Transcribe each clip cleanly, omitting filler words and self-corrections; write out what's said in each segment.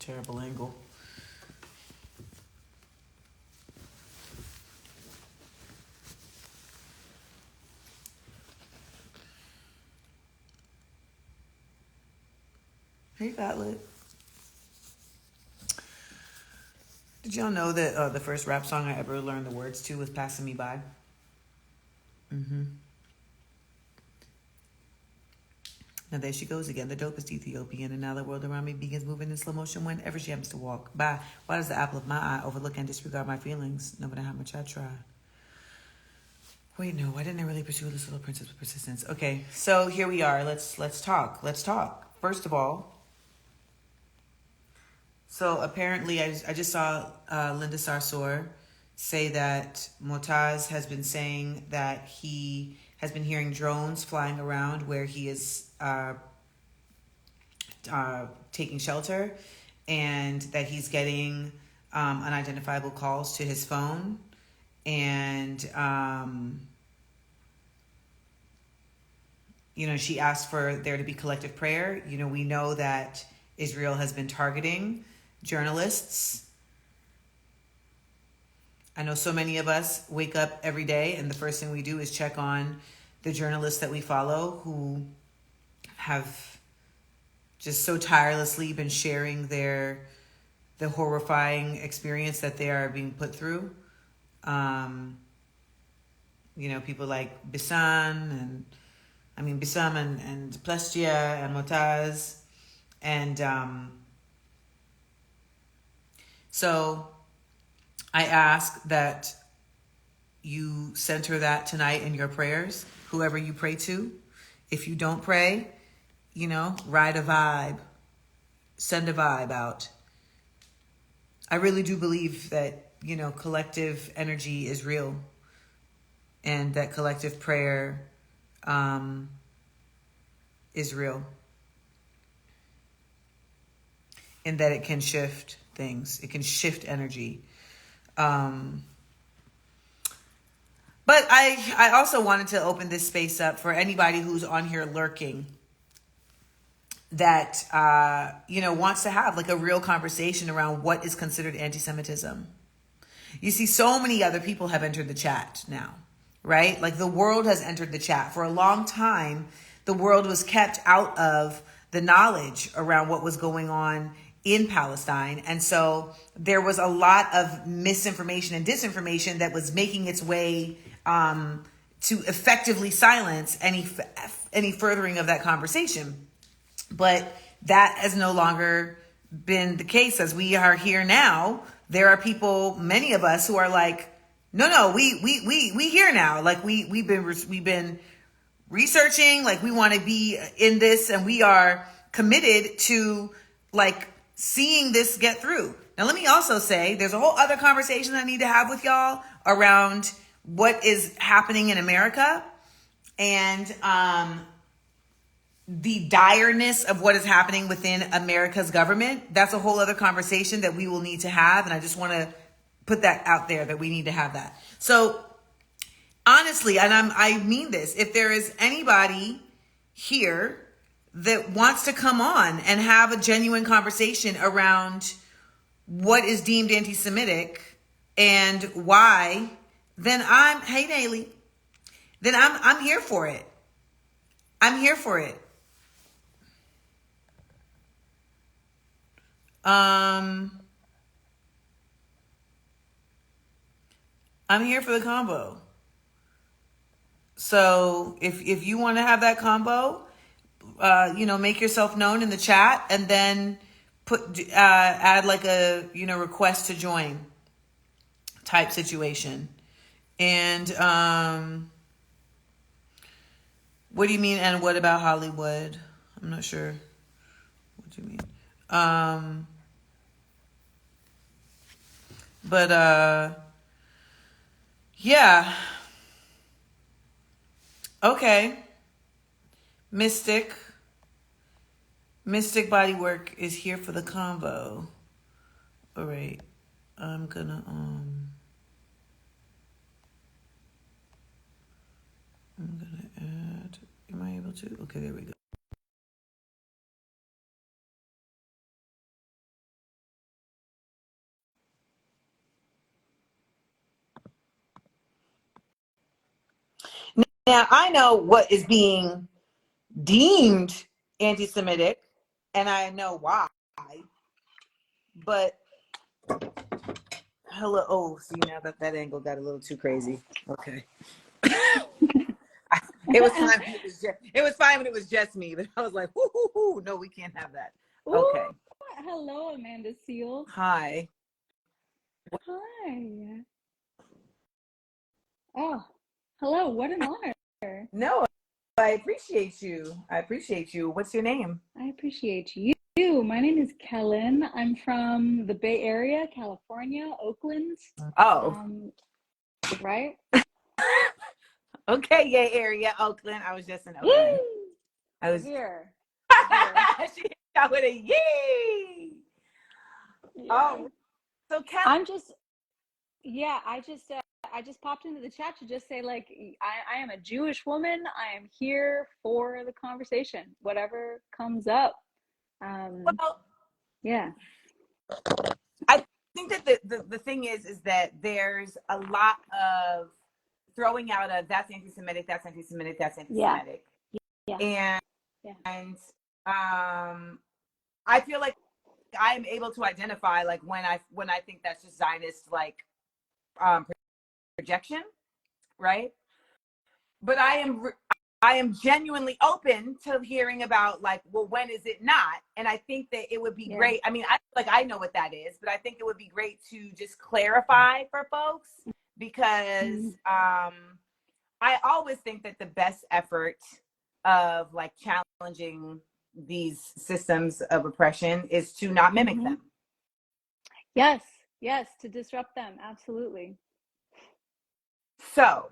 Terrible angle. Hey, Vatlet. Did y'all know that the first rap song I ever learned the words to was Passing Me By? Now there she goes again, the dopest Ethiopian, and now the world around me begins moving in slow motion whenever she happens to walk by. Why does the apple of my eye overlook and disregard my feelings, no matter how much I try? Wait, no, why didn't I really pursue this little princess with persistence? Okay, so here we are. Let's talk. Let's talk. First of all, so apparently I just saw Linda Sarsour say that Motaz has been saying that he has been hearing drones flying around where he is taking shelter, and that he's getting unidentifiable calls to his phone. And, she asked for there to be collective prayer. We know that Israel has been targeting journalists. I know so many of us wake up every day and the first thing we do is check on the journalists that we follow who have just so tirelessly been sharing the horrifying experience that they are being put through. People like Bissam and Plestia and Motaz. And so I ask that you center that tonight in your prayers, whoever you pray to. If you don't pray, ride a vibe, send a vibe out. I really do believe that, collective energy is real, and that collective prayer is real, and that it can shift things. It can shift energy. But I also wanted to open this space up for anybody who's on here lurking that, wants to have like a real conversation around what is considered anti-Semitism. You see, so many other people have entered the chat now, right? Like the world has entered the chat. For a long time, the world was kept out of the knowledge around what was going on in Palestine. And so there was a lot of misinformation and disinformation that was making its way to effectively silence any furthering of that conversation. But that has no longer been the case. As we are here now, there are people, many of us, who are like, no, we here now. Like we've been researching, like we want to be in this, and we are committed to like seeing this get through. Now, let me also say there's a whole other conversation I need to have with y'all around what is happening in America and the direness of what is happening within America's government. That's a whole other conversation that we will need to have. And I just want to put that out there that we need to have that. So honestly, and I mean this, if there is anybody here that wants to come on and have a genuine conversation around what is deemed anti-Semitic and why, then I'm here for it. I'm here for it. I'm here for the combo. So if you want to have that combo, make yourself known in the chat, and then add like a, request to join type situation. And, what do you mean? And what about Hollywood? I'm not sure. What do you mean? Yeah. Okay. Mystic Bodywork is here for the combo. All right. I'm gonna add. Am I able to? Okay, there we go. Now I know what is being deemed anti-Semitic, and I know why. But hello, oh, see now that angle got a little too crazy. Okay, it was fine. It was fine when it was just me, but I was like, whoo, hoo, hoo. No, we can't have that. Okay. Ooh, hello, Amanda Seals. Hi. Hi. Oh, hello. What an honor. No, I appreciate you. I appreciate you. What's your name? I appreciate you. My name is Kellen. I'm from the Bay Area, California, Oakland. Oh, Um, right? okay, yay area, Oakland. I was just in Oakland. Woo! I was. Here. Here. She hit out with a yay. Yeah. Oh, so Cal. I'm just, yeah, I just popped into the chat to just say, like, I am a Jewish woman. I am here for the conversation, whatever comes up. Well, Yeah. I think that the thing is that there's a lot of throwing out of that's anti-Semitic, that's anti-Semitic, that's Yeah. anti-Semitic, Yeah. and Yeah. I feel like I am able to identify like when I think that's just Zionist like um, projection, right? But I am genuinely open to hearing about like, well, when is it not? And I think that it would be Yeah. great. I mean, I know what that is, but I think it would be great to just clarify for folks because Mm. I always think that the best effort of like challenging these systems of oppression is to not mimic Mm-hmm. them. Yes. Yes. To disrupt them. Absolutely. So,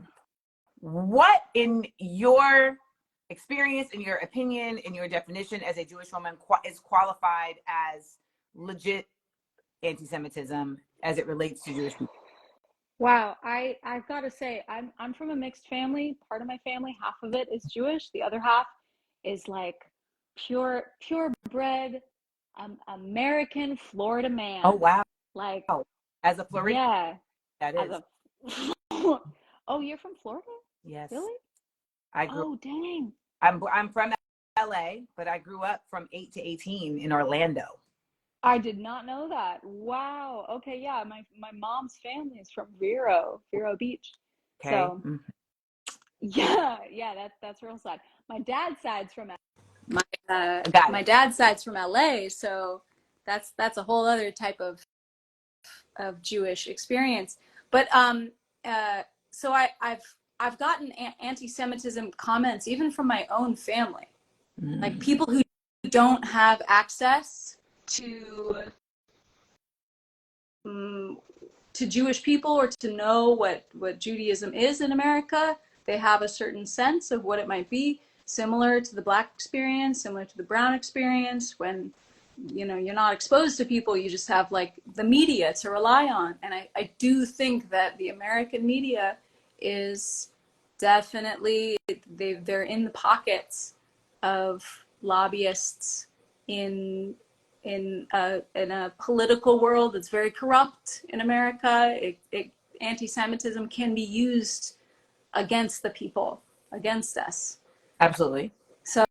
what in your experience, in your opinion, in your definition as a Jewish woman is qualified as legit anti-Semitism as it relates to Jewish people? Wow. I've got to say, I'm from a mixed family. Part of my family, half of it is Jewish. The other half is like purebred American Florida Oh man. wow! Like, As a Floridian, yeah, that as is a Oh, you're from Florida? yes. Really? I grew. Oh, dang. I'm from LA, but I grew up from 8 to 18 in Orlando. I did not know that. Wow. Okay, yeah, my mom's family is from Vero Beach. Okay, So, yeah, yeah, that's real sad. My dad's side's from my got my it. dad's side's from LA, so that's a whole other type of Jewish experience. But so I've gotten anti-Semitism comments even from my own family, like people who don't have access to to Jewish people or to know what Judaism is in America. They have a certain sense of what it might be, similar to the Black experience, similar to the Brown experience. When you're not exposed to people, you just have like the media to rely on. And I do think that the American media is definitely they're in the pockets of lobbyists in in a political world that's very corrupt in America. Anti-Semitism can be used against the people, against us. Absolutely. So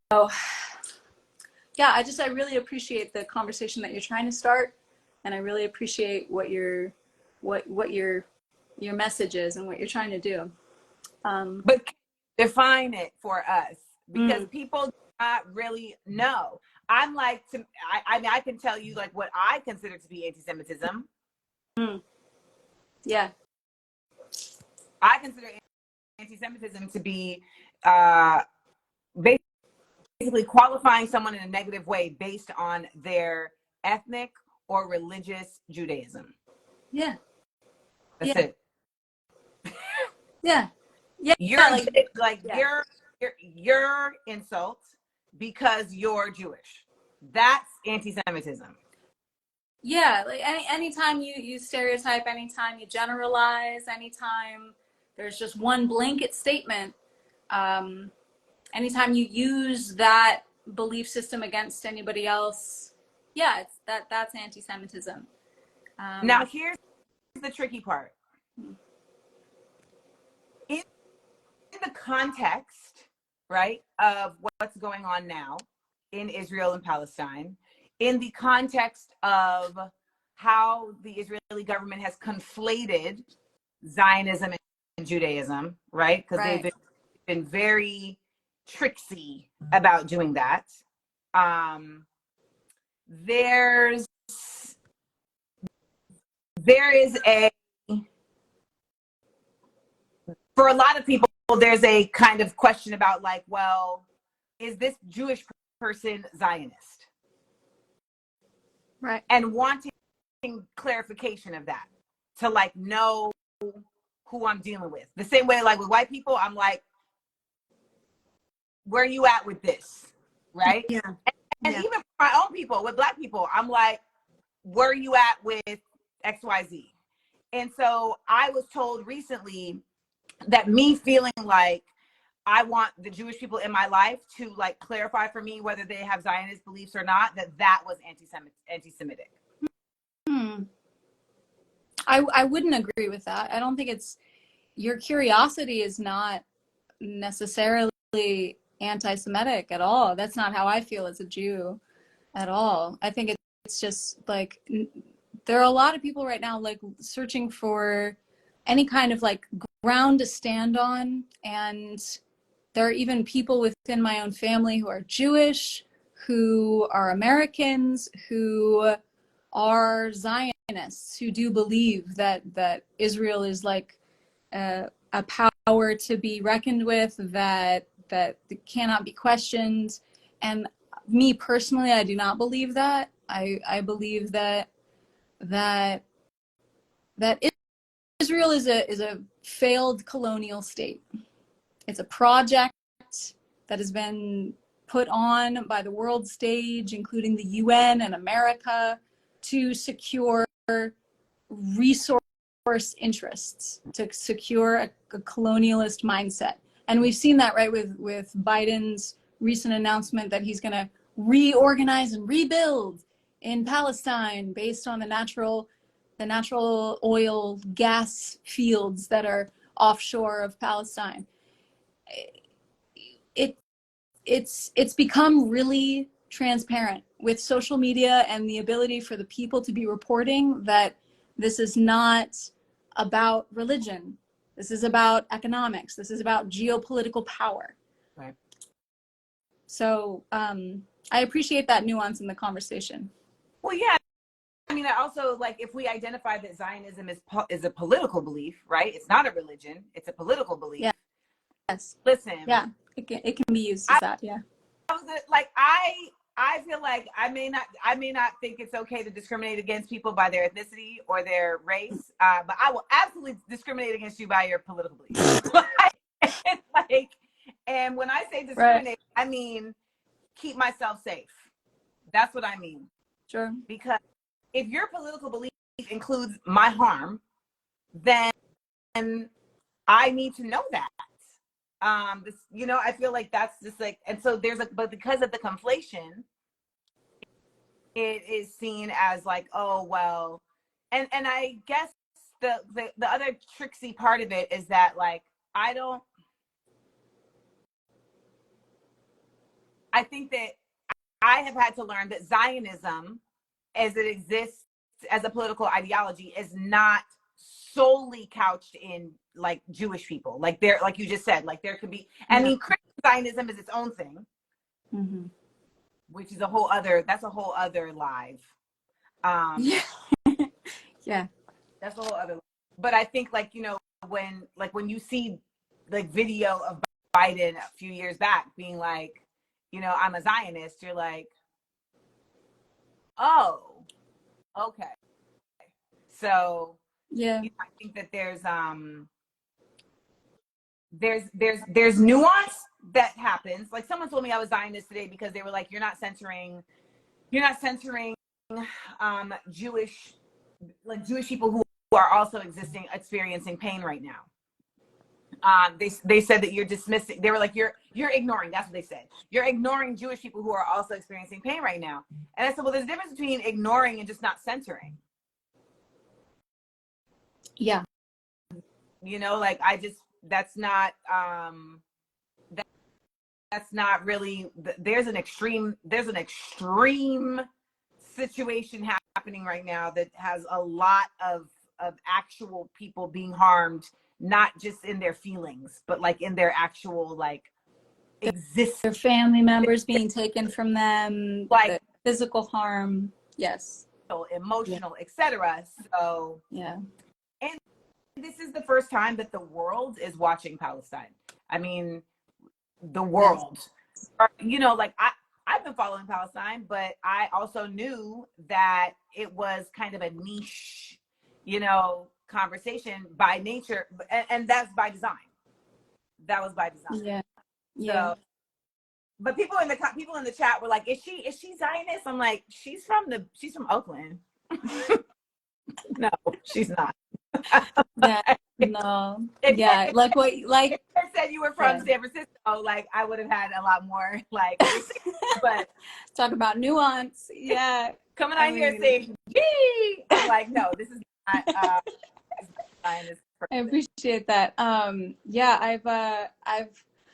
yeah, I really appreciate the conversation that you're trying to start, and I really appreciate what your message is and what you're trying to do. But define it for us because Mm, people do not really know. I'm like, I mean, I can tell you like what I consider to be anti-Semitism. mm, yeah. I consider anti-Semitism to be uh, basically qualifying someone in a negative way based on their ethnic or religious Judaism. Yeah. That's Yeah. it. Yeah. Yeah. You're like Yeah. your insult because you're Jewish. That's anti-Semitism. Yeah, like anytime you stereotype, anytime you generalize, anytime there's just one blanket statement, um, anytime you use that belief system against anybody else, yeah, that's anti-Semitism. Now here's the tricky part. In the context, right, of what's going on now in Israel and Palestine, in the context of how the Israeli government has conflated Zionism and Judaism, right? Because they've been very tricksy about doing that. There is a, for a lot of people, there's a kind of question about like, well, is this Jewish person Zionist? Right. And wanting clarification of that to like know who I'm dealing with. The same way like with white people, I'm like, where are you at with this? Right? Yeah. And even for my own people, with Black people, I'm like, where are you at with XYZ? And so I was told recently that me feeling like I want the Jewish people in my life to like clarify for me whether they have Zionist beliefs or not, that was anti-Semitic. I wouldn't agree with that. I don't think it's, your curiosity is not necessarily anti-Semitic at all. That's not how I feel as a Jew at all. I think it's just like, there are a lot of people right now like searching for any kind of like ground to stand on, and there are even people within my own family who are Jewish, who are Americans, who are Zionists, who do believe that Israel is like a power to be reckoned with, that cannot be questioned. And me personally, I do not believe that. I believe that Israel is a failed colonial state. It's a project that has been put on by the world stage, including the UN and America, to secure resource interests, to secure a colonialist mindset. And we've seen that, right, with Biden's recent announcement that he's going to reorganize and rebuild in Palestine based on the natural oil gas fields that are offshore of Palestine. It's become really transparent with social media and the ability for the people to be reporting that this is not about religion. This is about economics. This is about geopolitical power. Right. So I appreciate that nuance in the conversation. Well, yeah. I mean, I also like if we identify that Zionism is a political belief, right? It's not a religion. It's a political belief. Yeah. Yes. Listen. Yeah. It can be used as that. Yeah. I feel like I may not think it's okay to discriminate against people by their ethnicity or their race, but I will absolutely discriminate against you by your political beliefs. And when I say discriminate, right, I mean keep myself safe. That's what I mean. Sure. Because if your political belief includes my harm, then I need to know that. I feel like that's just like, and so but because of the conflation, it is seen as like, oh, well, and I guess the other tricksy part of it is that like, I think that I have had to learn that Zionism, as it exists as a political ideology, is not solely couched in like Jewish people. Like there, like you just said, like there could be, I mean, Christian Zionism is its own thing, which is a whole other live. Yeah. Yeah. That's a whole other, but I think like, when you see like video of Biden a few years back being like, I'm a Zionist, you're like, oh, okay. So yeah, I think that there's nuance that happens. Like someone told me I was Zionist today because they were like, you're not censoring Jewish people who are also experiencing pain right now. They said that you're dismissing. They were like, you're ignoring. That's what they said. You're ignoring Jewish people who are also experiencing pain right now. And I said, well, there's a difference between ignoring and just not censoring. Yeah. Like I just That's not that's not really, there's an extreme situation happening right now that has a lot of actual people being harmed, not just in their feelings, but like in their actual like existence, Their family members being taken from them, like the physical harm. Yes. emotional, etc. So Yeah. and this is the first time that the world is watching Palestine. I mean, the world. You know, like I've been following Palestine, but I also knew that it was kind of a niche, you know, conversation by nature, and that's by design. That was by design. Yeah. Yeah. So, but people in the chat were like, "Is she Zionist?" I'm like, she's from Oakland." No, she's not. Yeah. No. If Yeah. Like what? Like if you said you were from San Francisco, like I would have had a lot more like respect. But talk about nuance. Yeah. coming on here saying, "Gee," I'm like, no, this is not. I appreciate that. Yeah,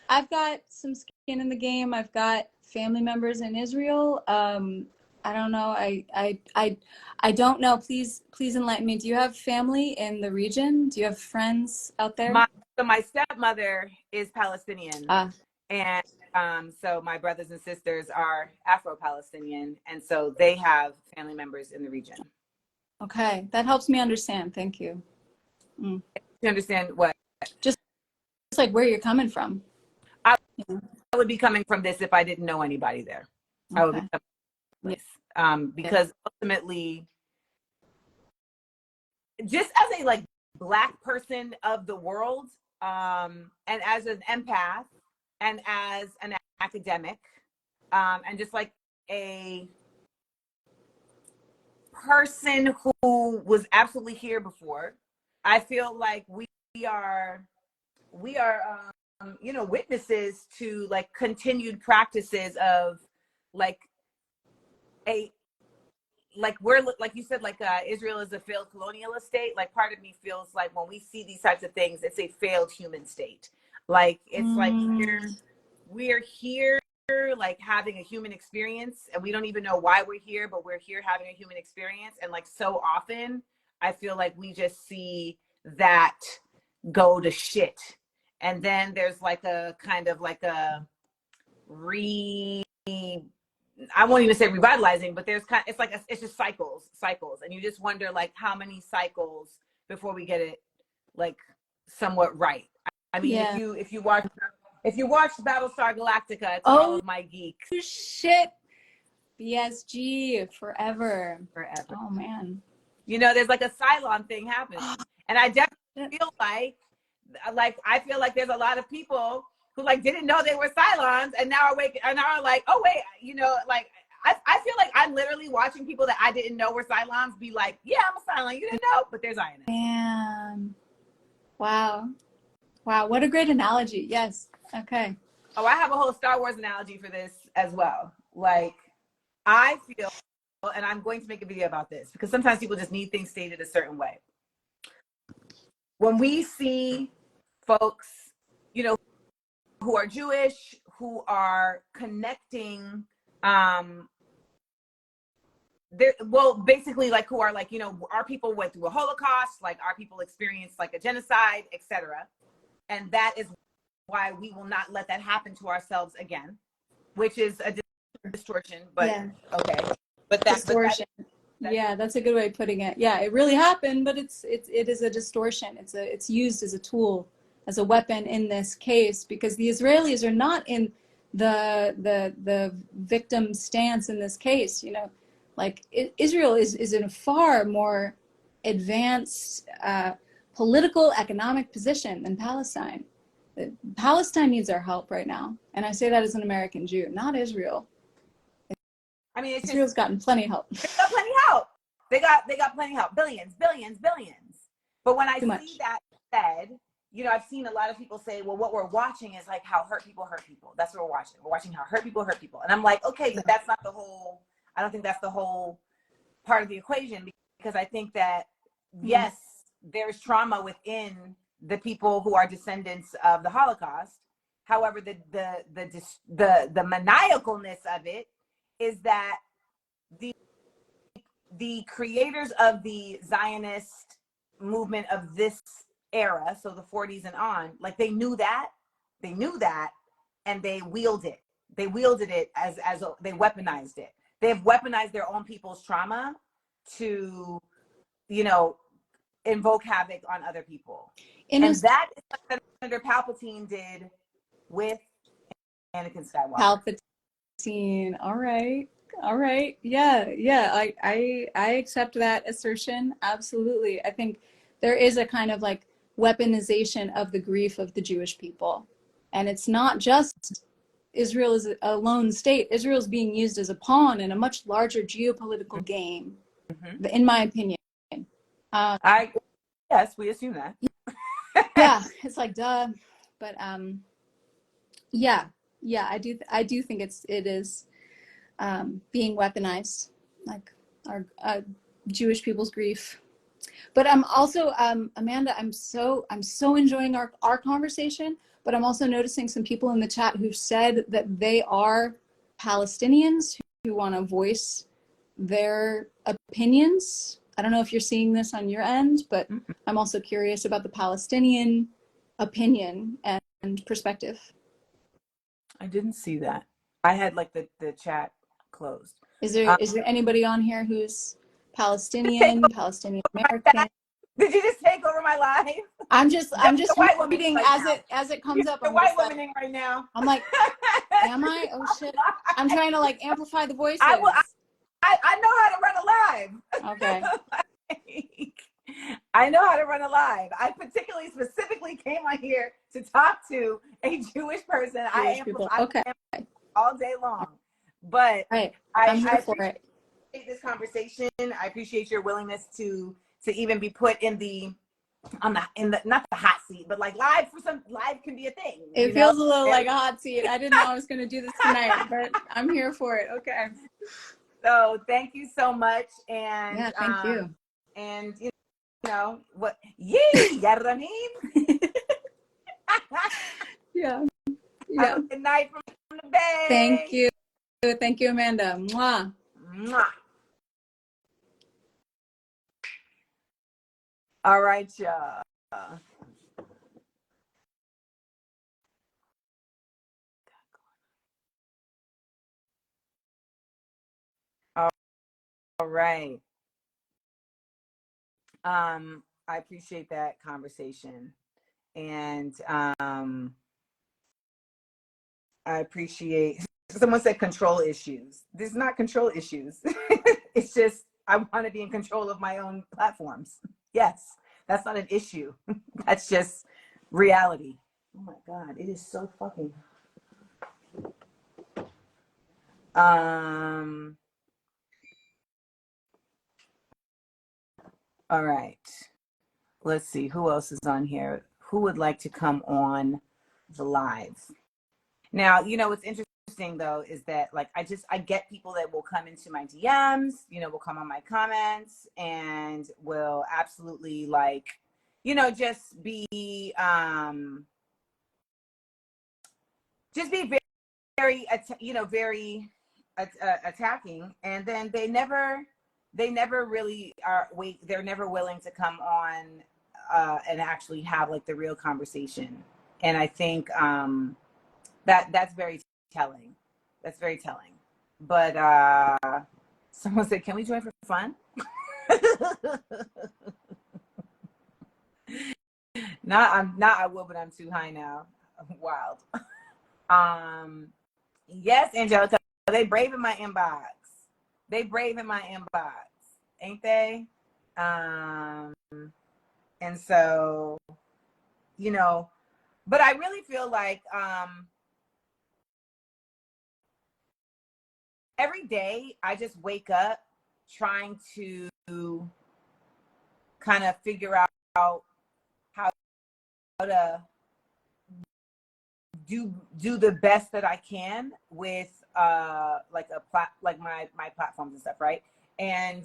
I've got some skin in the game. I've got family members in Israel. I don't know. I don't know. Please enlighten me. Do you have family in the region? Do you have friends out there? My stepmother is Palestinian, and so my brothers and sisters are Afro-Palestinian, and so they have family members in the region. Okay, that helps me understand. Thank you. You understand what? Just like where you're coming from. I would be coming from this if I didn't know anybody there. Okay. I would be coming from this. Because ultimately, just as a like Black person of the world, and as an empath, and as an academic, and just like a person who was absolutely here before, I feel like we are you know, witnesses to like continued practices of like we're like you said, like Israel is a failed colonialist state. Like part of me feels like when we see these types of things, it's a failed human state. Like it's like we're here like having a human experience, and we don't even know why we're here, but we're here having a human experience. And like so often I feel like we just see that go to shit, and then there's like a kind of like a I won't even say revitalizing, but there's kind of, it's like it's just cycles, and you just wonder like how many cycles before we get it like somewhat right. I mean, if you watch Battlestar Galactica, to all of my geeks. Shit, BSG forever. Oh man. You know, there's like a Cylon thing happening, and I definitely feel like I feel like there's a lot of people who like didn't know they were Cylons, and now are waking and now are like, oh wait, you know, like I feel like I'm literally watching people that I didn't know were Cylons be like, yeah, I'm a Cylon, you didn't know, but there's Zionists. Damn. Wow, what a great analogy. Yes. Okay. Oh, I have a whole Star Wars analogy for this as well. Like I feel, and I'm going to make a video about this because sometimes people just need things stated a certain way. When we see folks, you know, who are Jewish, who are connecting, basically like who are like, you know, our people went through a Holocaust, like our people experienced like a genocide, etc. And that is why we will not let that happen to ourselves again, which is a distortion, but okay. But that's distortion. Yeah, that's a good way of putting it. Yeah, it really happened, but it is a distortion. It's used as a tool, as a weapon in this case, because the Israelis are not in the victim stance in this case. You know, like Israel is in a far more advanced political, economic position than Palestine. Palestine needs our help right now, and I say that as an American Jew, not Israel. I mean, Israel's gotten plenty of help. They got plenty of help. They got plenty of help. Billions. But when I see that said, you know, I've seen a lot of people say, well, what we're watching is like how hurt people hurt people. That's what we're watching. We're watching how hurt people hurt people. And I'm like, okay, but that's not the whole, I don't think that's the whole part of the equation, because I think that, yes, there's trauma within the people who are descendants of the Holocaust. However, the maniacalness of it is that the creators of the Zionist movement of this era, so the 40s and on, like they knew that, and they wielded it. They wielded it as they weaponized it. They have weaponized their own people's trauma to, you know, invoke havoc on other people. And that is what Senator Palpatine did with Anakin Skywalker. Palpatine. All right. Yeah. I accept that assertion. Absolutely. I think there is a kind of like weaponization of the grief of the Jewish people. And it's not just Israel is a lone state. Israel is being used as a pawn in a much larger geopolitical game, in my opinion. Yes, we assume that. Yeah, it's like duh, but yeah, I do think it is being weaponized, like our Jewish people's grief. But I'm also Amanda, I'm so enjoying our conversation, but I'm also noticing some people in the chat who've said that they are Palestinians who want to voice their opinions. I don't know if you're seeing this on your end, but I'm also curious about the Palestinian opinion and perspective. I didn't see that. I had like the chat closed. Is there anybody on here who's Palestinian American? Did you just take over my life? I'm just reading right as it comes up. The white womaning right now. I'm like, am I? Oh shit! I'm trying to like amplify the voices. I know how to run a live. Okay. I know how to run a live. I specifically came on here to talk to a Jewish person. I amplify all day long. But right. I'm here for it. This conversation. I appreciate your willingness to even be put in the not the hot seat, but like live can be a thing. It feels a little like a hot seat. I didn't know I was going to do this tonight, but I'm here for it. Okay. So thank you so much, and yeah, thank you. And you know what? Yee, Yaramim. Yeah. Have a good night from the Bay. Thank you, Amanda. Mwah. Mwah. All right, y'all. All right. I appreciate that conversation, and I appreciate. Someone said control issues. There's not control issues. It's just I want to be in control of my own platforms. Yes, that's not an issue. That's just reality. Oh my God, it is so fucking. All right. Let's see who else is on here. Who would like to come on the live? Now, you know what's interesting though is that like I get people that will come into my DMs, you know, will come on my comments and will absolutely like, you know, just be very you know, very attacking, and then they never really they're never willing to come on and actually have like the real conversation. And I think that's very telling. That's very telling. But someone said, can we join for fun? I will, but I'm too high now. Wild. Yes, Angelica, they brave in my inbox. Ain't they? And so, you know, but I really feel like every day I just wake up trying to kind of figure out how to do the best that I can with like my platforms and stuff, right? And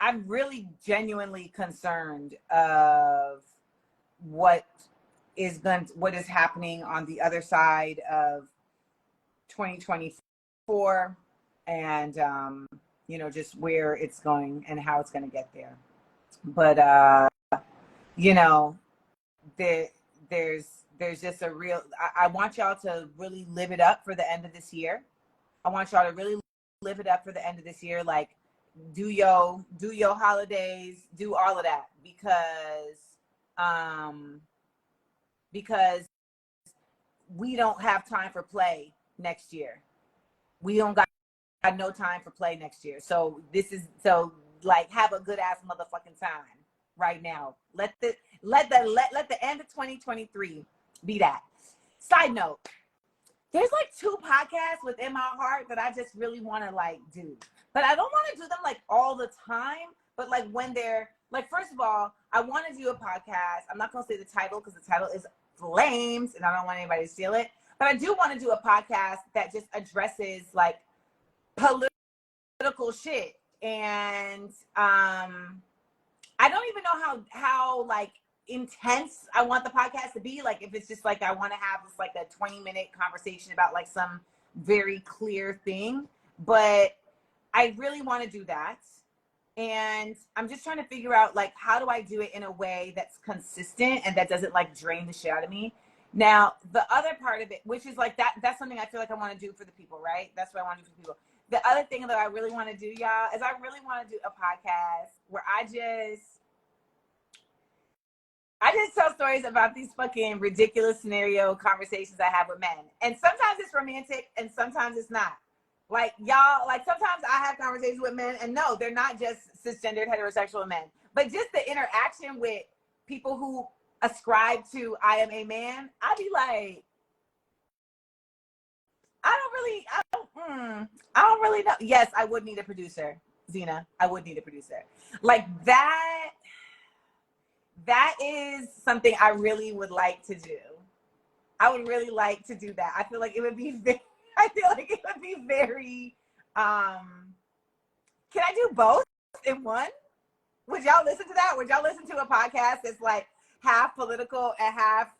I'm really genuinely concerned of what is happening on the other side of 2024, and just where it's going and how it's going to get there. But you know, there's just a real. I want y'all to really live it up for the end of this year. I want y'all to really live it up for the end of this year. Like, do your holidays, do all of that, because we don't have time for play next year. We don't got no time for play next year. So have a good ass motherfucking time right now. Let the end of 2023 be that. Side note, there's like 2 podcasts within my heart that I just really want to like do, but I don't want to do them like all the time. But like when they're like, first of all, I want to do a podcast. I'm not going to say the title because the title is flames and I don't want anybody to steal it. But I do want to do a podcast that just addresses like political shit. And I don't even know how like intense I want the podcast to be. Like if it's just like I want to have this like a 20-minute conversation about like some very clear thing, but I really want to do that. And I'm just trying to figure out like how do I do it in a way that's consistent and that doesn't like drain the shit out of me. Now the other part of it, which is like that's something I feel like I want to do for the people, right? That's what I want to do for the people. The other thing that I really want to do, y'all, is I really want to do a podcast where I just tell stories about these fucking ridiculous scenario conversations I have with men. And sometimes it's romantic and sometimes it's not. Like, y'all, like sometimes I have conversations with men and no, they're not just cisgendered heterosexual men, but just the interaction with people who ascribe to I am a man. I'd be like, I don't really know. Yes, I would need a producer, Zena. I would need a producer. Like that is something I really would like to do. I would really like to do that. I feel like it would be very can I do both in one? Would y'all listen to that? Would y'all listen to a podcast that's like half political and half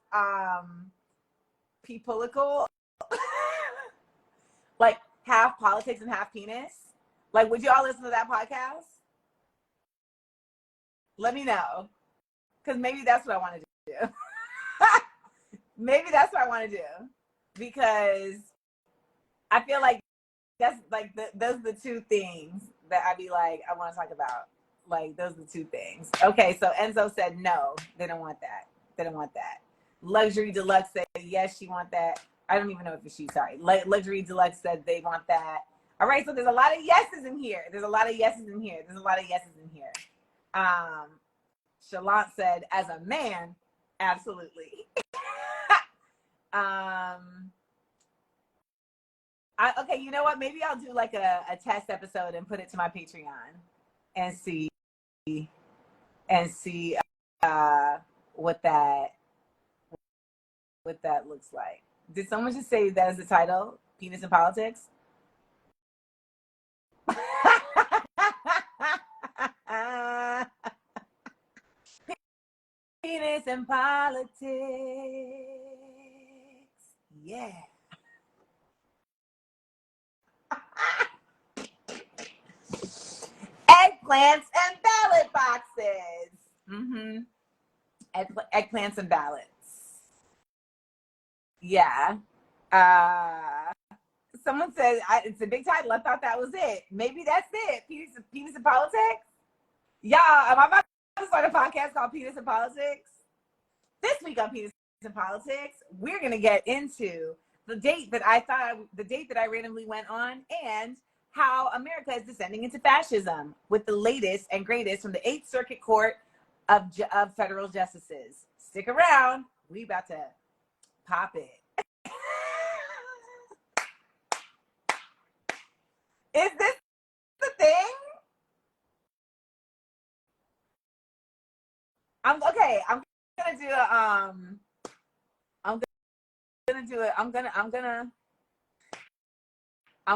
political? Like half politics and half penis? Like, would y'all listen to that podcast? Let me know. Because maybe that's what I want to do. Maybe that's what I want to do. Because I feel like that's like those are the 2 things that I'd be like, I want to talk about. Like, those are the 2 things. Okay, so Enzo said no. They don't want that. They don't want that. Luxury Deluxe said yes, she want that. I don't even know if it's she, sorry. Luxury Deluxe said they want that. All right, so there's a lot of yeses in here. Shalant said, as a man, absolutely. Okay, you know what? Maybe I'll do like a test episode and put it to my Patreon and see what that looks like. Did someone just say that is the title? Penis and Politics? Penis and Politics. Yeah. Eggplants and ballot boxes. Mm-hmm. Eggplants and ballots. Yeah. Someone said it's a big title. I thought that was it. Maybe that's it. Penis and Politics. Y'all, am I about to start a podcast called Penis and Politics? This week on Penis and Politics, we're gonna get into the date that I randomly went on and how America is descending into fascism with the latest and greatest from the 8th Circuit Court of Federal Justices. Stick around. We about to pop it. Is this the thing? I'm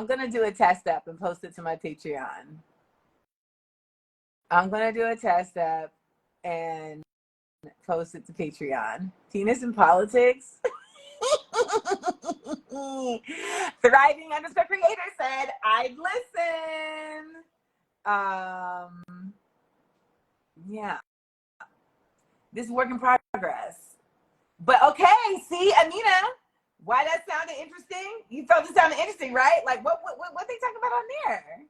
gonna do a test up and post it to my Patreon. I'm gonna do a test up and post it to Patreon. Penis in politics. Thriving underscore creator said I'd listen. Yeah. This is work in progress. But okay, see, Amina, why that sounded interesting? You felt it sounded interesting, right? Like what they talking about on there?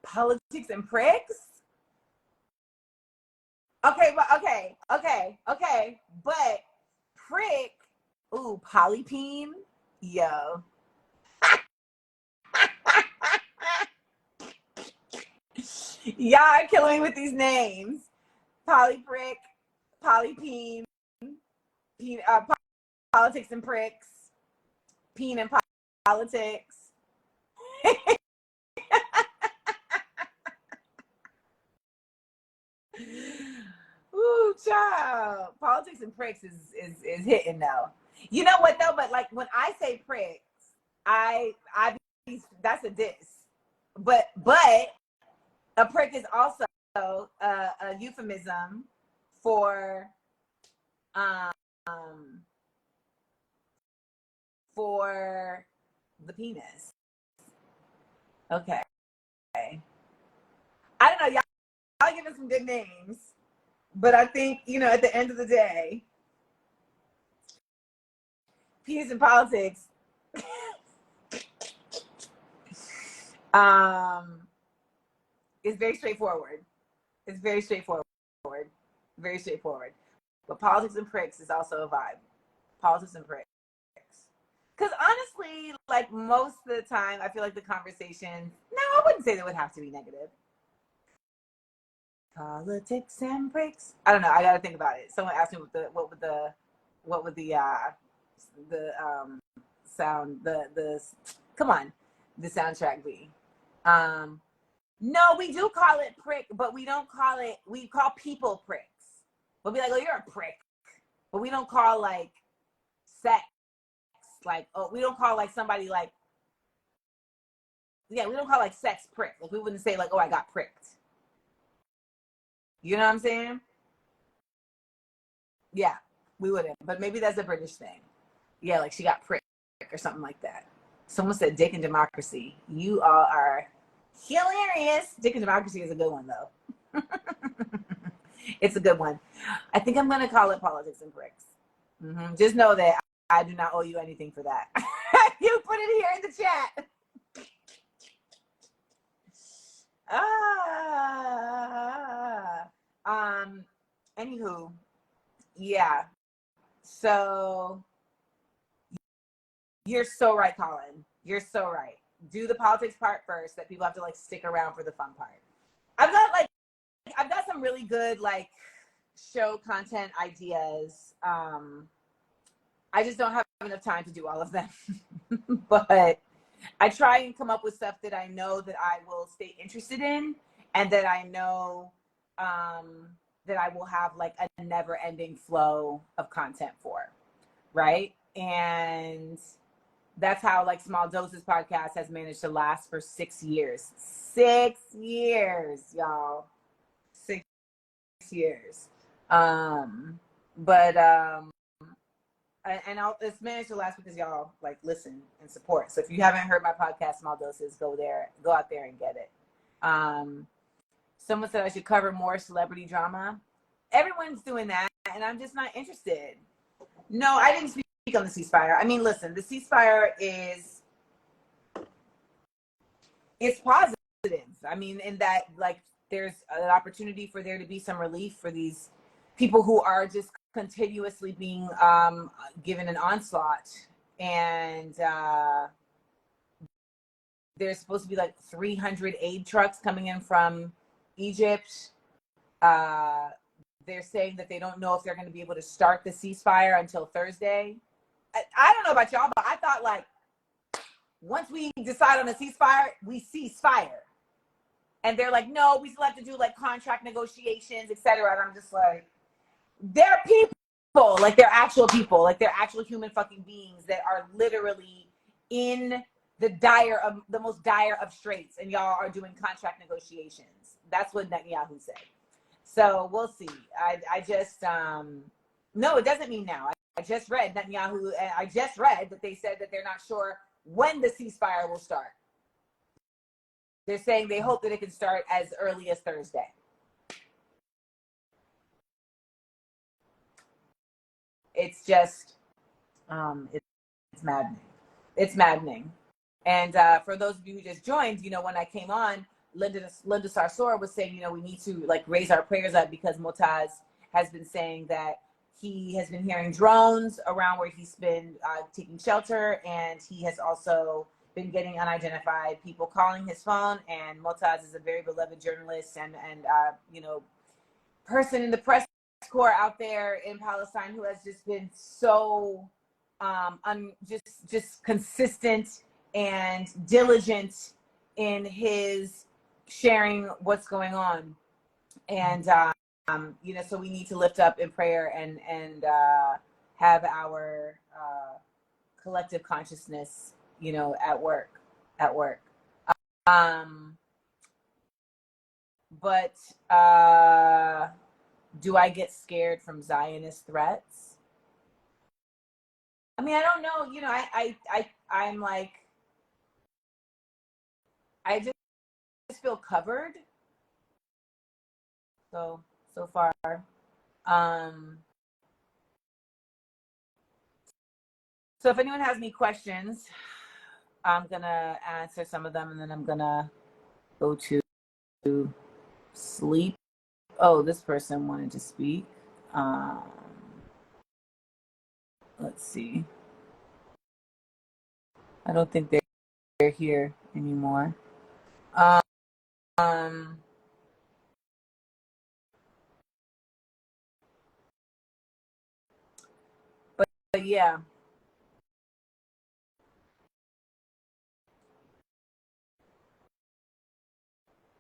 Politics and pricks? Okay, but okay. But prick, ooh, polypene, yo. Y'all are killing me with these names. Polyprick, polypene, politics and pricks, peen and politics. Ooh, child. Politics and pricks is hitting though. You know what though? But like when I say pricks, I that's a diss. But a prick is also a euphemism for for the penis. Okay. I don't know, y'all giving some good names, but I think at the end of the day, penis in politics is very straightforward. It's very straightforward. Very straightforward. But politics and pricks is also a vibe. Politics and pricks. Because honestly, like most of the time, I feel like the conversation, no, I wouldn't say that would have to be negative. Politics and pricks. I don't know. I got to think about it. Someone asked me what would the sound, come on, the soundtrack be. No, we do call it prick, but we don't call it, we call people pricks. We'll be like, oh, you're a prick. But we don't call like sex, like, oh, we don't call like somebody like, yeah, we don't call like sex prick. Like we wouldn't say like, oh, I got pricked. You know what I'm saying? Yeah, we wouldn't. But maybe that's a British thing. Yeah, like she got pricked or something like that. Someone said dick and democracy. You all are hilarious. Dick and democracy is a good one though. It's a good one. I think I'm gonna call it politics and pricks. Just know that I do not owe you anything for that. You put it here in the chat. Anywho, yeah. So you're so right, Colin. You're so right. Do the politics part first, that people have to like stick around for the fun part. I've got some really good like show content ideas. I just don't have enough time to do all of them. But I try and come up with stuff that I know that I will stay interested in, and that I know that I will have like a never ending flow of content for. Right. And that's how like Small Doses podcast has managed to last for 6 years. 6 years, y'all. 6 years. It's managed to last because y'all like listen and support. So if you haven't heard my podcast, Small Doses, go out there and get it. Someone said I should cover more celebrity drama. Everyone's doing that, and I'm just not interested. No, I didn't speak on the ceasefire. I mean, listen, the ceasefire it's positive. I mean, in that like there's an opportunity for there to be some relief for these people who are just continuously being given an onslaught. And there's supposed to be like 300 aid trucks coming in from Egypt. They're saying that they don't know if they're going to be able to start the ceasefire until Thursday. I don't know about y'all, but I thought like once we decide on a ceasefire, we cease fire. And they're like, no, we still have to do like contract negotiations, etc. And I'm just like, they're people, like they're actual people, like they're actual human fucking beings that are literally in the most dire of straits, and y'all are doing contract negotiations. That's what Netanyahu said. So we'll see. I just no, it doesn't mean now. I just read Netanyahu, and I just read that they said that they're not sure when the ceasefire will start. They're saying they hope that it can start as early as Thursday. It's just, it's maddening. It's maddening. And for those of you who just joined, when I came on, Linda Sarsour was saying, we need to like raise our prayers up because Motaz has been saying that he has been hearing drones around where he's been taking shelter, and he has also been getting unidentified people calling his phone. And Motaz is a very beloved journalist and person in the press corps out there in Palestine who has just been so just consistent and diligent in his sharing what's going on. And so we need to lift up in prayer and have our collective consciousness, at work. But do I get scared from Zionist threats? I mean, I don't know. I'm like, I just feel covered. So far. So if anyone has any questions, I'm gonna answer some of them, and then I'm gonna go to sleep. Oh, this person wanted to speak. Let's see. I don't think they're here anymore. But yeah.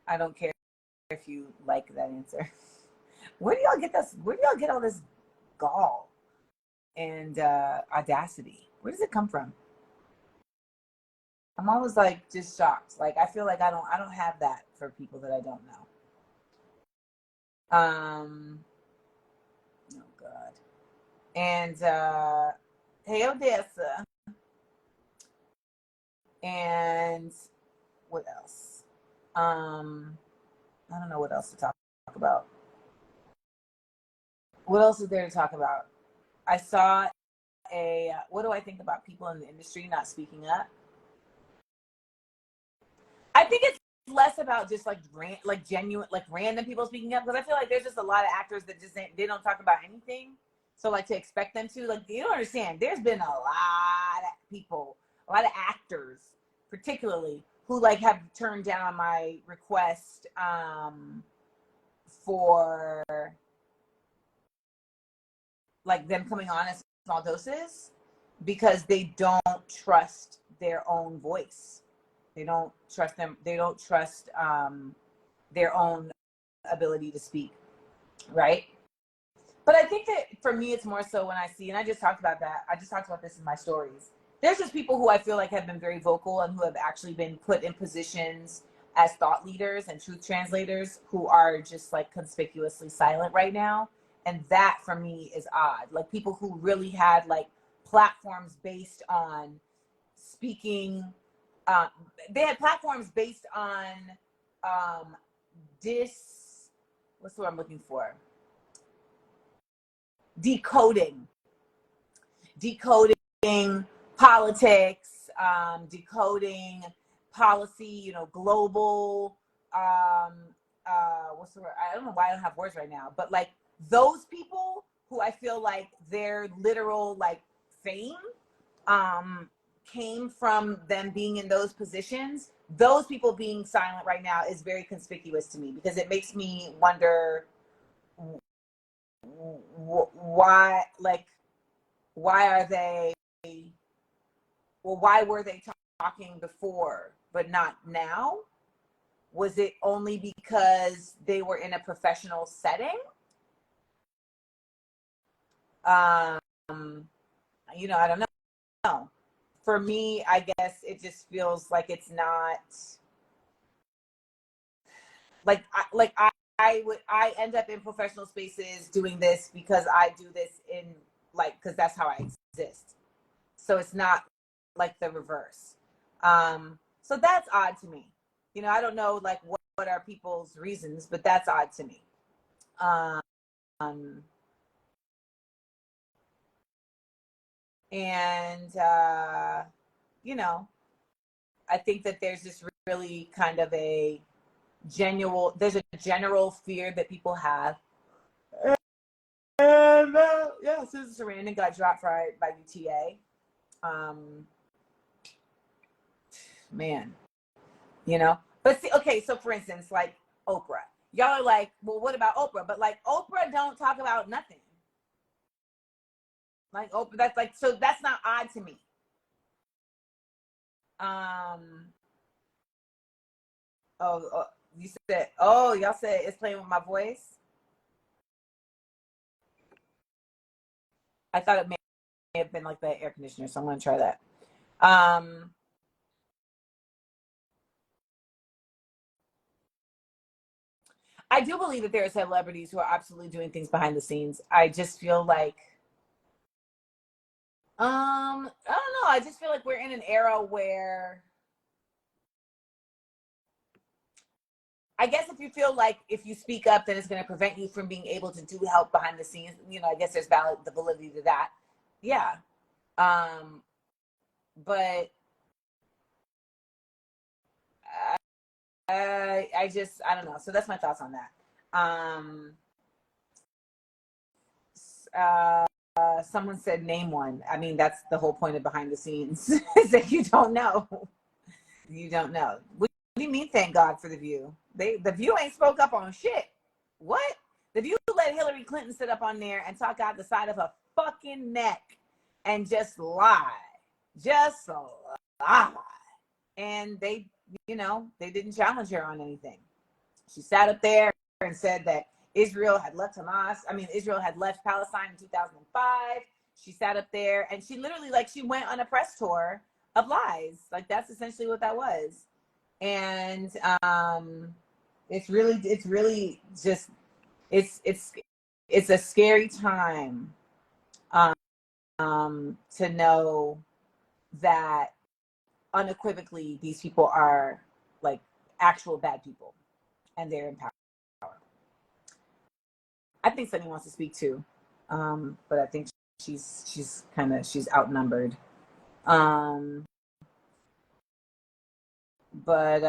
I don't care if you like that answer. Where do y'all get this? Where do y'all get all this gall and audacity? Where does it come from? I'm always like just shocked. Like I feel like I don't have that for people that I don't know. Oh God. And hey Odessa. And what else? I don't know what else to talk about. What else is there to talk about? I saw what do I think about people in the industry not speaking up? I think it's less about just like genuine, like random people speaking up, because I feel like there's just a lot of actors that just they don't talk about anything. So like to expect them to, like, you don't understand. There's been a lot of people, a lot of actors, particularly, who like have turned down my request for like them coming on as small doses because they don't trust their own voice. They don't trust them. They don't trust their own ability to speak, right? But I think that for me, it's more so when I see, and I just talked about that. I just talked about this in my stories. There's just people who I feel like have been very vocal and who have actually been put in positions as thought leaders and truth translators who are just like conspicuously silent right now. And that for me is odd. Like people who really had like platforms based on speaking. They had platforms based on what's the word I'm looking for? Decoding politics, decoding policy, global, what's the word? I don't know why I don't have words right now, but like those people who I feel like their literal like fame came from them being in those positions. Those people being silent right now is very conspicuous to me because it makes me wonder why are they, well, why were they talking before but not now? Was it only because they were in a professional setting? I don't know. For me, I guess it just feels like it's not, I end up in professional spaces doing this because I do this in like because that's how I exist. So it's not like the reverse. So that's odd to me. You know, I don't know like what are people's reasons, but that's odd to me. Um, and you know, I think that there's this really kind of there's a general fear that people have. And yeah, Susan Sarandon got dropped by UTA. Um, man, you know. But see, okay, so for instance, like Oprah, y'all are like, well, what about Oprah? But like Oprah don't talk about nothing. Like Oprah, that's like so that's not odd to me. Um, oh, you said, oh, y'all said it's playing with my voice. I thought it may have been like the air conditioner, so I'm gonna try that. Um, I do believe that there are celebrities who are absolutely doing things behind the scenes. I just feel like, I don't know. I just feel like we're in an era where I guess if you feel like if you speak up, then it's going to prevent you from being able to do help behind the scenes. You know, I guess there's the validity to that. Yeah. Um, but I don't know. So that's my thoughts on that. Um, Someone said name one. I mean, that's the whole point of behind the scenes is that you don't know. You don't know. What do you mean? Thank God for the View. The View ain't spoke up on shit. What? The View let Hillary Clinton sit up on there and talk out the side of her fucking neck and just lie, just lie. And they, you know, they didn't challenge her on anything. She sat up there and said that Israel had left Hamas. I mean, Israel had left Palestine in 2005. She sat up there and she literally, like, she went on a press tour of lies. Like, that's essentially what that was. And it's really just, it's a scary time to know that unequivocally these people are like actual bad people and they're in power. I think Sunny wants to speak too, but I think she's outnumbered. Um, but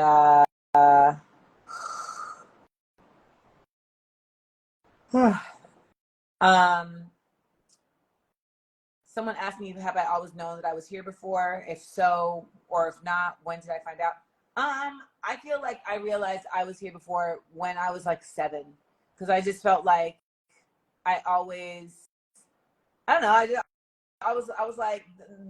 um, someone asked me, have I always known that I was here before? If so, or if not, when did I find out? I feel like I realized I was here before when I was like 7, because I just felt like I always, I don't know, I was like,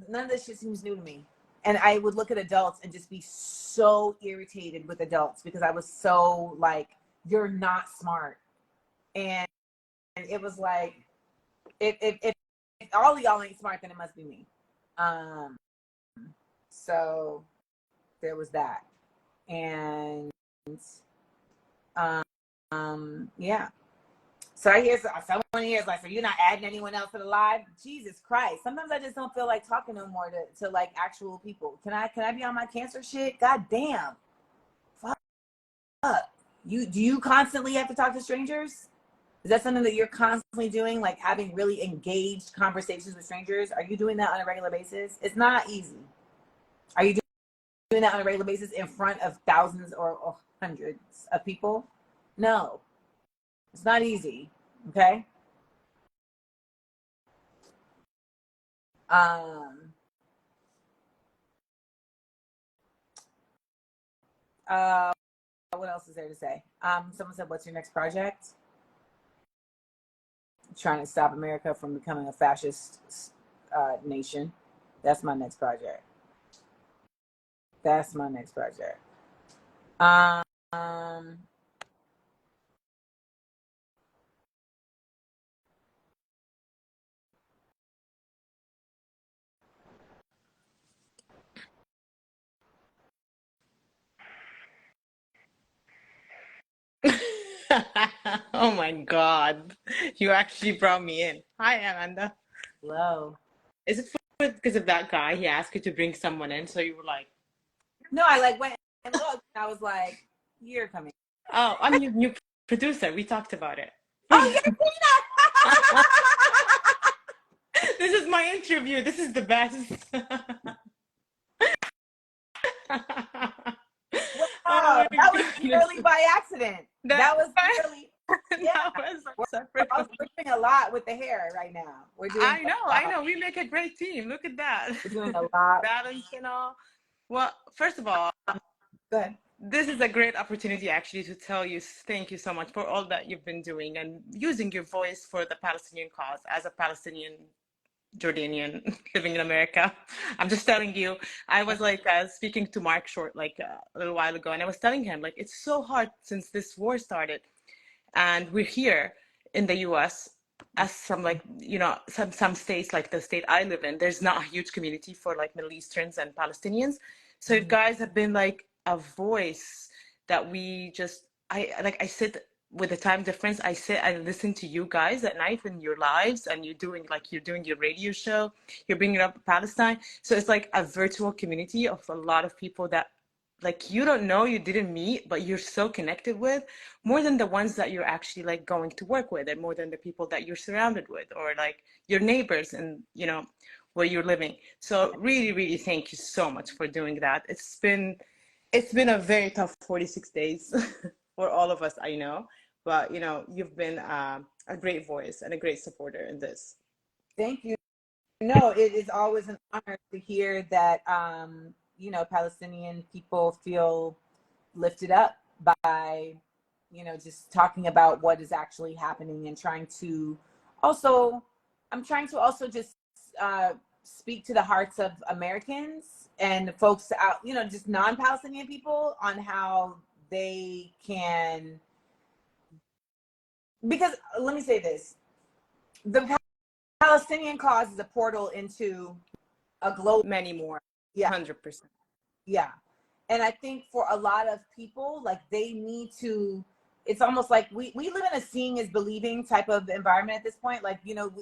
none of this shit seems new to me. And I would look at adults and just be so irritated with adults because I was so like, you're not smart. And it was like, if all of y'all ain't smart, then it must be me. Um, so there was that. And yeah. So I hear someone here is like, so you're not adding anyone else to the live? Jesus Christ. Sometimes I just don't feel like talking no more to like actual people. Can I be on my cancer shit? God damn. Fuck. Do you constantly have to talk to strangers? Is that something that you're constantly doing? Like having really engaged conversations with strangers? Are you doing that on a regular basis? It's not easy. Are you doing that on a regular basis in front of thousands or hundreds of people? No, it's not easy. Okay. Um, what else is there to say? Someone said, what's your next project? Trying to stop America from becoming a fascist nation. That's my next project. That's my next project. Um, Oh my God. You actually brought me in. Hi, Amanda. Hello. Is it because of that guy? He asked you to bring someone in, so you were like, No, I like went and looked. And I was like, "You're coming." oh, I'm your new producer. We talked about it. Oh, you're This is my interview. This is the best. Wow, Oh my that was goodness. purely by accident. That, That was purely, yeah. that was We're, separate. we're doing a lot with the hair right now. We're doing I a know, I lot. know. We make a great team. Look at that. We're doing a lot. Balance and all. Well, first of all, Good. this is a great opportunity actually to tell you thank you so much for all that you've been doing and using your voice for the Palestinian cause as a Palestinian Jordanian living in America. I'm just telling you, I was like speaking to Mark Short like a little while ago, and I was telling him like it's so hard since this war started, and we're here in the US as some like some states like the state I live in, there's not a huge community for like Middle Easterns and Palestinians. So you guys have been like a voice that we just I sit with the time difference. I sit and listen to you guys at night when you're lives and you're doing your radio show. You're bringing up Palestine. So it's like a virtual community of a lot of people that like you don't know, you didn't meet, but you're so connected with more than the ones that you're actually like going to work with, and more than the people that you're surrounded with, or like your neighbors and where you're living. So really, really thank you so much for doing that. It's been a very tough 46 days for all of us, I know, but you've been a great voice and a great supporter in this. Thank you. No, it is always an honor to hear that Palestinian people feel lifted up by just talking about what is actually happening and trying to also I'm trying to also just speak to the hearts of Americans and folks out, just non-Palestinian people on how they can, because let me say this, the Palestinian cause is a portal into a global, Many more. yeah, 100%. yeah. And I think for a lot of people, like they need to, it's almost like we live in a seeing is believing type of environment at this point. Like,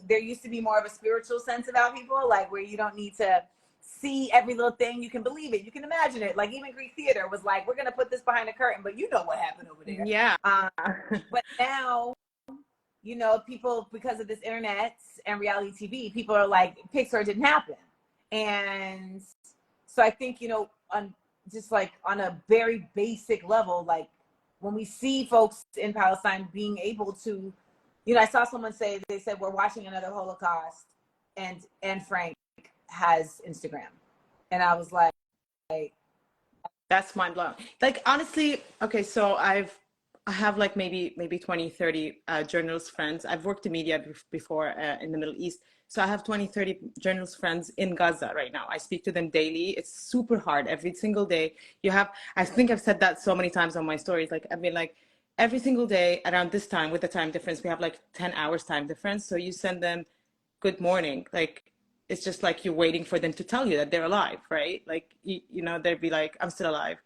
there used to be more of a spiritual sense about people, like where you don't need to see every little thing. You can believe it. You can imagine it. Like even Greek theater was like, we're going to put this behind a curtain, but you know what happened over there. Yeah. But now, people, because of this internet and reality TV, people are like, Pixar didn't happen. And so I think, on just like on a very basic level, like when we see folks in Palestine being able to, I saw someone say, they said, we're watching another Holocaust, and Frank has Instagram. And I was like, That's mind blowing. Like honestly, okay, so I have like maybe 20, 30 journalist friends. I've worked in media before in the Middle East. So I have 20, 30 journalist friends in Gaza right now. I speak to them daily. It's super hard every single day. I think I've said that so many times on my stories. Like, I mean, like every single day around this time with the time difference, we have like 10 hours time difference. So you send them good morning. Like, it's just like you're waiting for them to tell you that they're alive, right? Like, they'd be like, I'm still alive.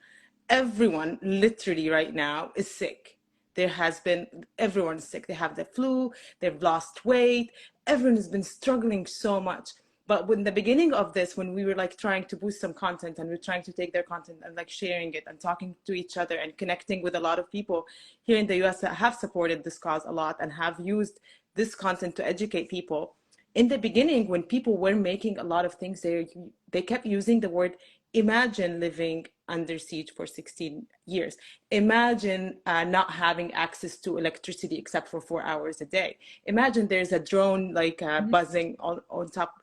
Everyone literally right now is sick. Everyone's sick. They have the flu, they've lost weight. Everyone has been struggling so much. But when the beginning of this, when we were like trying to boost some content and we're trying to take their content and like sharing it and talking to each other and connecting with a lot of people here in the US that have supported this cause a lot and have used this content to educate people. In the beginning, when people were making a lot of things, they kept using the word imagine living under siege for 16 years. Imagine not having access to electricity except for 4 hours a day. Imagine there's a drone like buzzing on top.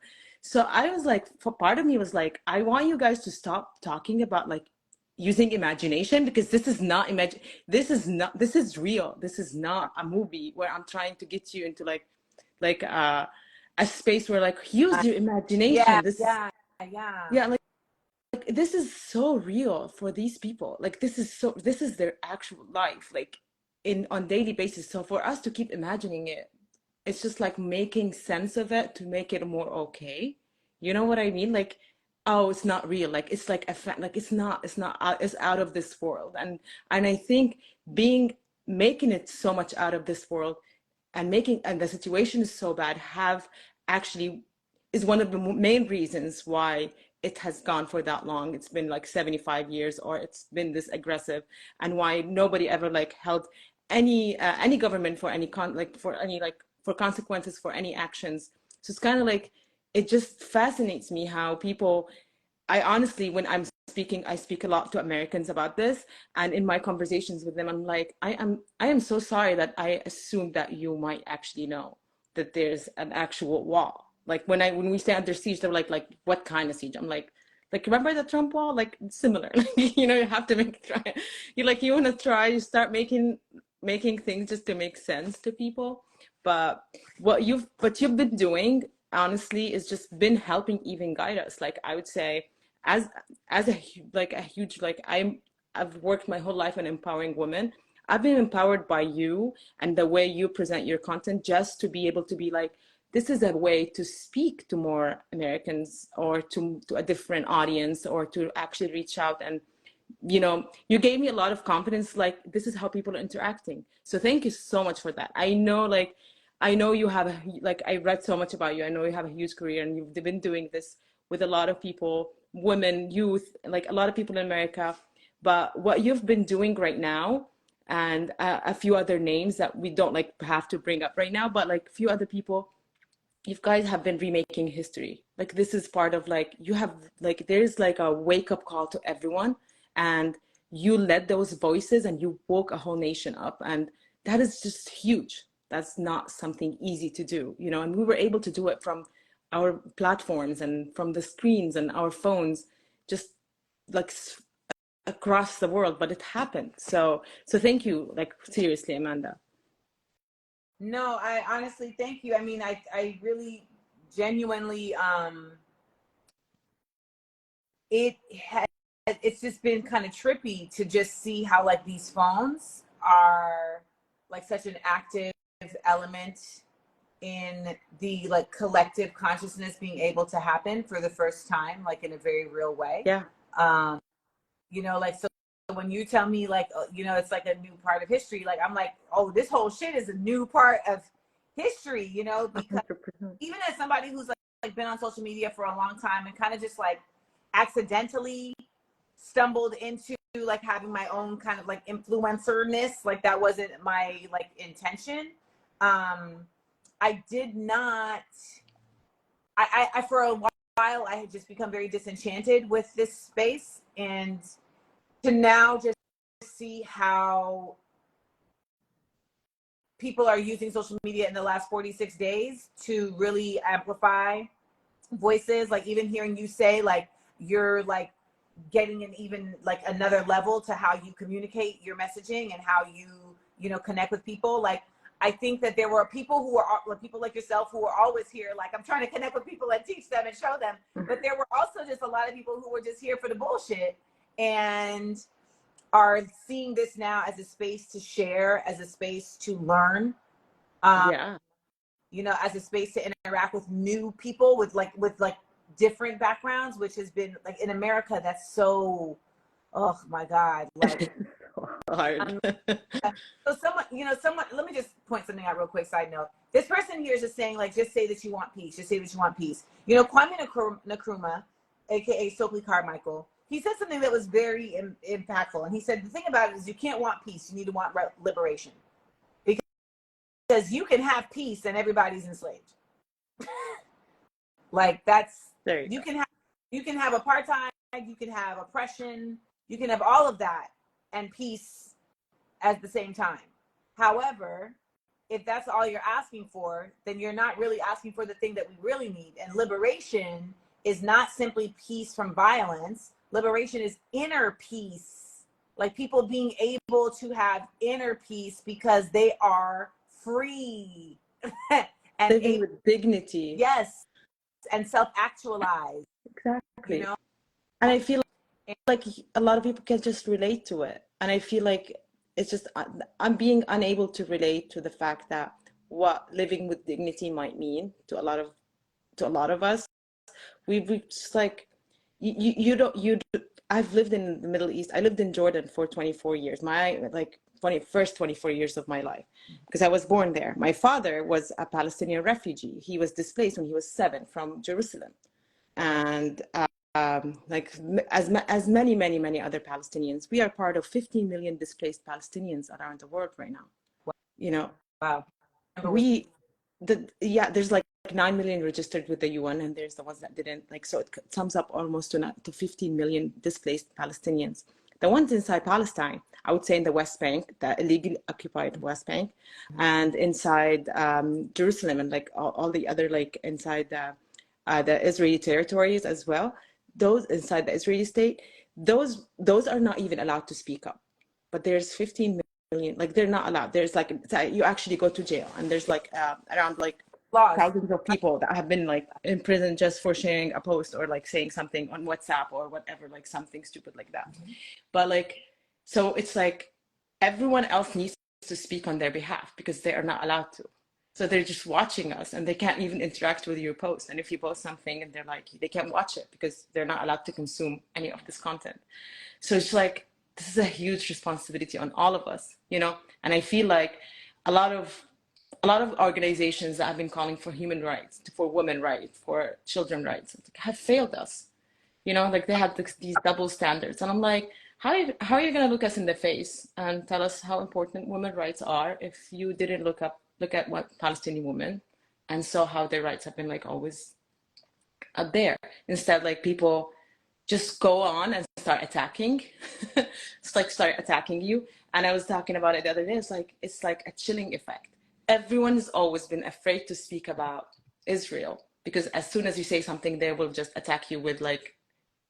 So I was like, for part of me was like, I want you guys to stop talking about like using imagination, because this is not this is real. This is not a movie where I'm trying to get you into like a space where like use your yeah, imagination. yeah, yeah. Yeah, like this is so real for these people. Like this is their actual life, like on daily basis. So for us to keep imagining it, it's just like making sense of it to make it more okay. You know what I mean? Like, oh, it's not real. Like it's like like it's not out, it's out of this world. And I think being making it so much out of this world, and making, and the situation is so bad, have actually, is one of the main reasons why it has gone for that long. It's been like 75 years, or it's been this aggressive, and why nobody ever like held any government for any for consequences for any actions. So it's kind of like, it just fascinates me how people, I honestly, when I'm speaking, I speak a lot to Americans about this, and in my conversations with them, I'm like, I am so sorry that I assumed that you might actually know that there's an actual wall. Like when we say under siege, they're like what kind of siege? I'm like remember the Trump wall? Like similar. Like, you know, you have to try. You want to try. You start making things just to make sense to people. But you've been doing, honestly, is just been helping even guide us. Like I would say, as a huge, like I've worked my whole life on empowering women. I've been empowered by you and the way you present your content, just to be able to be like, this is a way to speak to more Americans, or to a different audience, or to actually reach out. And you gave me a lot of confidence, like this is how people are interacting. So thank you so much for that. I know you have I read so much about you. I know you have a huge career, and you've been doing this with a lot of people, women, youth, like a lot of people in America. But what you've been doing right now, and a few other names that we don't have to bring up right now, but like a few other people, you guys have been remaking history. Like this is part of you have there's a wake up call to everyone, and you led those voices and you woke a whole nation up, and that is just huge. That's not something easy to do, and we were able to do it from our platforms and from the screens and our phones, just like across the world, but it happened. So thank you, seriously, Amanda. No, I honestly thank you. I mean, I really genuinely it's just been kind of trippy to just see how these phones are such an active element in the collective consciousness being able to happen for the first time, in a very real way. Yeah. So when you tell me it's a new part of history, I'm like, oh, this whole shit is a new part of history, because 100%. even as somebody who's been on social media for a long time and kind of just accidentally stumbled into having my own kind of influencer-ness, that wasn't my intention. I did not, I for a while I had just become very disenchanted with this space, and to now just see how people are using social media in the last 46 days to really amplify voices. Even hearing you say you're getting an even another level to how you communicate your messaging and how you connect with people. I think that there were people who are people like yourself who were always here. I'm trying to connect with people and teach them and show them. But there were also just a lot of people who were just here for the bullshit and are seeing this now as a space to share, as a space to learn. Yeah. As a space to interact with new people with different backgrounds, which has been in America, that's so, oh my God. So hard. So someone, let me just point something out real quick, side note. This person here is just saying, just say that you want peace. Just say that you want peace. Kwame Nkrumah, aka Stokely Carmichael, he said something that was very impactful. And he said, the thing about it is you can't want peace. You need to want liberation. Because you can have peace and everybody's enslaved. That's, you can have apartheid, you can have oppression, you can have all of that and peace at the same time. However, if that's all you're asking for, then you're not really asking for the thing that we really need. And liberation is not simply peace from violence. Liberation is inner peace. People being able to have inner peace because they are free and living with dignity. Yes, and self-actualize. Exactly. And I feel like a lot of people can just relate to it, and I feel like it's just I'm being unable to relate to the fact that what living with dignity might mean to a lot of us. We just you don't. I've lived in the Middle East. I lived in Jordan for 24 years. My first 24 years of my life, because I was born there. My father was a Palestinian refugee. He was displaced when he was 7 from Jerusalem. And like as many other Palestinians, we are part of 15 million displaced Palestinians around the world right now. You know, Wow. there's like 9 million registered with the UN, and there's the ones that didn't. Like, so it sums up almost to 15 million displaced Palestinians. The ones inside Palestine, I would say in the West Bank, the illegally occupied West Bank, and inside Jerusalem, and like all the other, like inside the Israeli territories as well. Those inside the Israeli state, those are not even allowed to speak up. But there's 15 million, like they're not allowed. There's like, you actually go to jail, and there's like around like Laws. thousands of people that have been like in prison just for sharing a post or like saying something on WhatsApp or whatever, like something stupid like that. But like, so it's like everyone else needs to speak on their behalf because they are not allowed to. So they're just watching us, and they can't even interact with your post. And if you post something and they're like, they can't watch it because they're not allowed to consume any of this content. So it's like, this is a huge responsibility on all of us, you know? And I feel like a lot of organizations that have been calling for human rights, for women rights, for children rights, have failed us. You know, like they have these double standards. And I'm like, how are you going to look us in the face and tell us how important women's rights are if you didn't look at what Palestinian women and saw how their rights have been like always up there? Instead, like people just go on and start attacking. It's like start attacking you. And I was talking about it the other day. It's like a chilling effect. Everyone's always been afraid to speak about Israel because as soon as you say something, they will just attack you with like,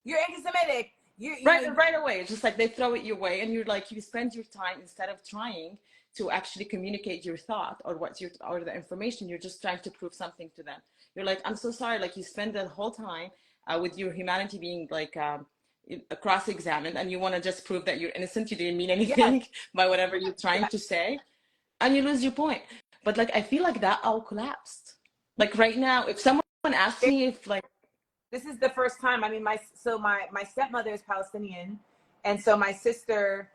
you're anti-Semitic. Right away. It's just like they throw it your way, and you're like, you spend your time instead of trying to actually communicate your thought or or the information, you're just trying to prove something to them. You're like, I'm so sorry. Like you spend the whole time with your humanity being like cross-examined, and you want to just prove that you're innocent. You didn't mean anything by whatever you're trying to say, and you lose your point. But like, I feel like that all collapsed. Like right now, if someone asks me if like, this is the first time. I mean, my stepmother is Palestinian, and so my sister,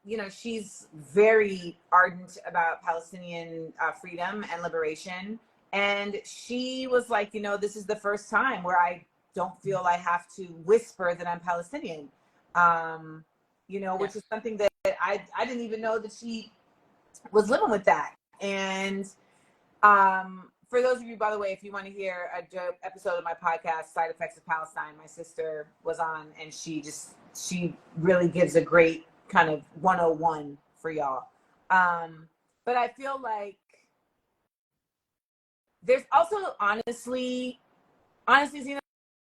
you know, she's very ardent about Palestinian freedom and liberation. And she was like, you know, this is the first time where I don't feel I have to whisper that I'm Palestinian. You know, which is something that I didn't even know that she was living with that. And for those of you, by the way, if you want to hear a dope episode of my podcast, Side Effects of Palestine, my sister was on, and she really gives a great kind of 101 for y'all. But I feel like there's also honestly, Zena,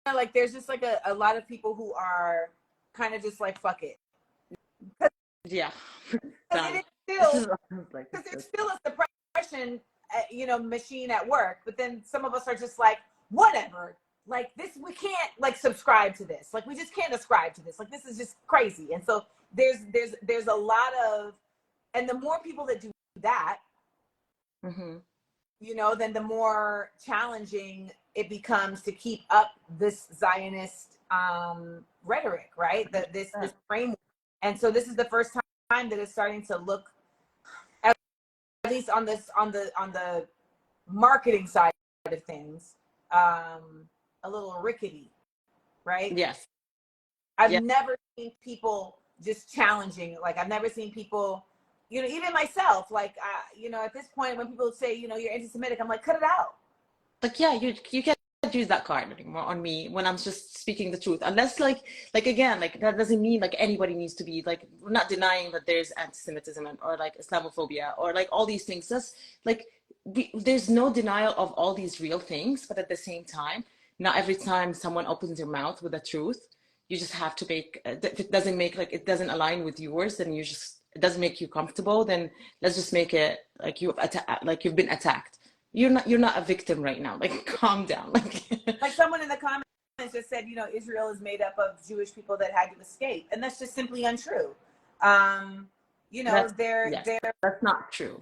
like there's just like a lot of people who are kind of just like, fuck it. yeah. Because there's still a suppression, you know, machine at work, but then some of us are just like, whatever, like this, we can't like subscribe to this, like we just can't ascribe to this, like this is just crazy. And so there's a lot of, and the more people that do that, you know, then the more challenging it becomes to keep up this Zionist rhetoric, right? This framework. And so this is the first time that it's starting to look, at least on the marketing side of things, a little rickety, right? Yes. I've never seen people just challenging. Like I've never seen people, you know, even myself, like, you know, at this point when people say, you know, you're anti-Semitic, I'm like, cut it out. Like, yeah, you can't use that card anymore on me when I'm just speaking the truth. Unless like again, like that doesn't mean like anybody needs to be like, we're not denying that there's anti-Semitism or like Islamophobia or like all these things. That's like, there's no denial of all these real things, but at the same time, not every time someone opens their mouth with the truth, you just have to make, if it doesn't make like, it doesn't align with yours, then it doesn't make you comfortable, then let's just make it like you've been attacked. You're not a victim right now. Like, calm down. Like someone in the comments just said, you know, Israel is made up of Jewish people that had to escape, and that's just simply untrue. You know, that's not true.